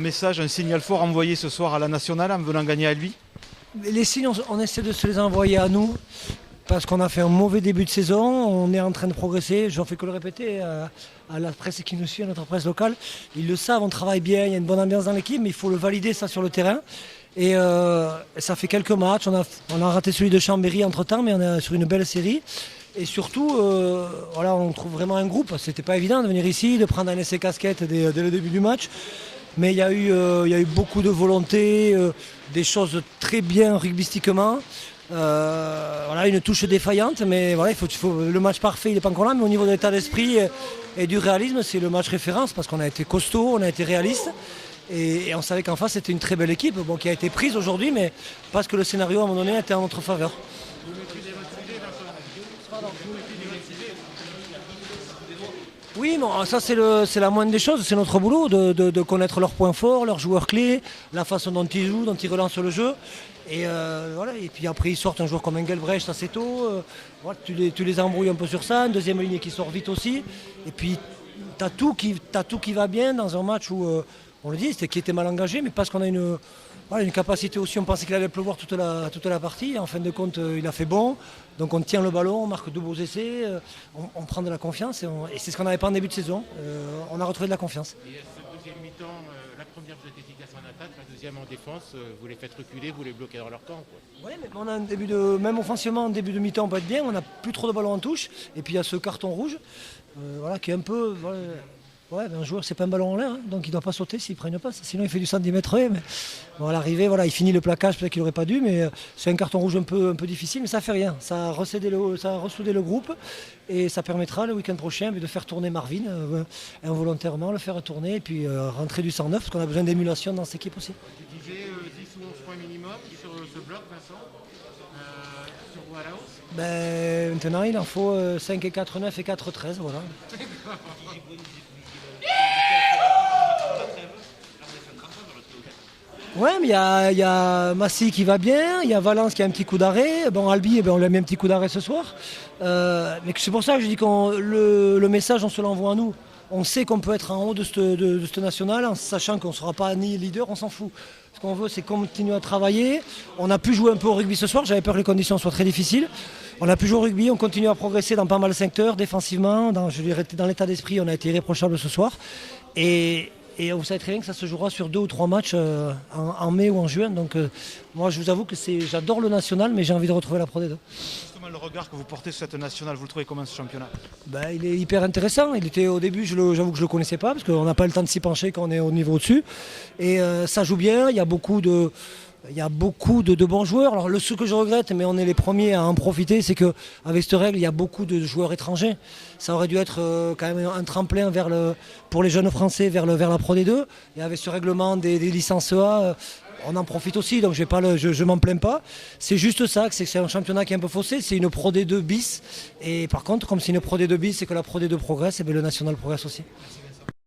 message, un signal fort envoyé ce soir à la nationale en venant gagner à lui? Les signes, on essaie de se les envoyer à nous parce qu'on a fait un mauvais début de saison. On est en train de progresser. Je ne fais que le répéter à la presse qui nous suit, à notre presse locale. Ils le savent, on travaille bien, il y a une bonne ambiance dans l'équipe, mais il faut le valider ça sur le terrain. Et ça fait quelques matchs. On a raté celui de Chambéry entre-temps, mais on est sur une belle série. Et surtout, on trouve vraiment un groupe. C'était pas évident de venir ici, de prendre un essai casquette dès le début du match. Mais il y a eu beaucoup de volonté, des choses très bien rugbystiquement. Une touche défaillante, mais voilà, le match parfait, il n'est pas encore là, mais au niveau de l'état d'esprit et du réalisme, c'est le match référence parce qu'on a été costaud, on a été réaliste. Et on savait qu'en face, c'était une très belle équipe qui a été prise aujourd'hui, mais parce que le scénario, à un moment donné, était en notre faveur. Oui, bon, ça c'est la moindre des choses, c'est notre boulot de connaître leurs points forts, leurs joueurs clés, la façon dont ils jouent, dont ils relancent le jeu. Et puis après ils sortent un joueur comme Engelbrecht assez tôt, tu les embrouilles un peu sur ça, une deuxième ligne qui sort vite aussi. Et puis t'as tout qui va bien dans un match où, on le dit, c'était qui était mal engagé, mais parce qu'on a une capacité aussi, on pensait qu'il allait pleuvoir toute la partie. En fin de compte, il a fait bon. Donc on tient le ballon, on marque 2 beaux essais, on prend de la confiance et c'est ce qu'on n'avait pas en début de saison. On a retrouvé de la confiance. Et cette deuxième mi-temps, la première vous êtes efficace en attaque, la deuxième en défense, vous les faites reculer, vous les bloquez dans leur camp. Oui, mais on a même offensivement, en début de mi-temps, on peut être bien, on n'a plus trop de ballons en touche. Et puis il y a ce carton rouge qui est un peu... un joueur, c'est pas un ballon en l'air, donc il ne doit pas sauter s'il prend une passe. Sinon, il fait du centimètre. Mais à l'arrivée, il finit le plaquage, peut-être qu'il n'aurait pas dû, mais c'est un carton rouge un peu difficile, mais ça fait rien. Ça a ressoudé le groupe et ça permettra le week-end prochain de faire tourner Marvin involontairement, le faire tourner et puis rentrer du 109 parce qu'on a besoin d'émulation dans cette équipe aussi. Vous disiez 10 ou 11 points minimum sur ce bloc, Vincent, sur Wallace. Maintenant, il en faut 5 et 4, 9 et 4, 13, voilà. Ouais, mais il y a Massy qui va bien, il y a Valence qui a un petit coup d'arrêt. Bon, Albi, on lui a mis un petit coup d'arrêt ce soir. Mais c'est pour ça que je dis que le message, on se l'envoie à nous. On sait qu'on peut être en haut de ce national, en sachant qu'on ne sera pas ni leader, on s'en fout. Ce qu'on veut, c'est continuer à travailler. On a pu jouer un peu au rugby ce soir, j'avais peur que les conditions soient très difficiles. On a pu jouer au rugby, on continue à progresser dans pas mal de secteurs, défensivement. Dans l'état d'esprit, on a été irréprochable ce soir. Et vous savez très bien que ça se jouera sur 2 ou 3 matchs en mai ou en juin. Donc moi, je vous avoue que j'adore le national, mais j'ai envie de retrouver la Pro D2. Justement, le regard que vous portez sur cette nationale, vous le trouvez comment ce championnat? Il est hyper intéressant. Il était au début, j'avoue que je ne le connaissais pas, parce qu'on n'a pas le temps de s'y pencher quand on est au niveau au-dessus. Et ça joue bien, il y a beaucoup de bons joueurs. Alors ce que je regrette, mais on est les premiers à en profiter, c'est qu'avec cette règle, il y a beaucoup de joueurs étrangers. Ça aurait dû être quand même un tremplin pour les jeunes Français vers la Pro D2. Et avec ce règlement des licences A, on en profite aussi, donc je m'en plains pas. C'est juste ça, c'est un championnat qui est un peu faussé, c'est une Pro D2 bis. Et par contre, comme c'est une Pro D2 bis et que la Pro D2 progresse, et bien le national progresse aussi.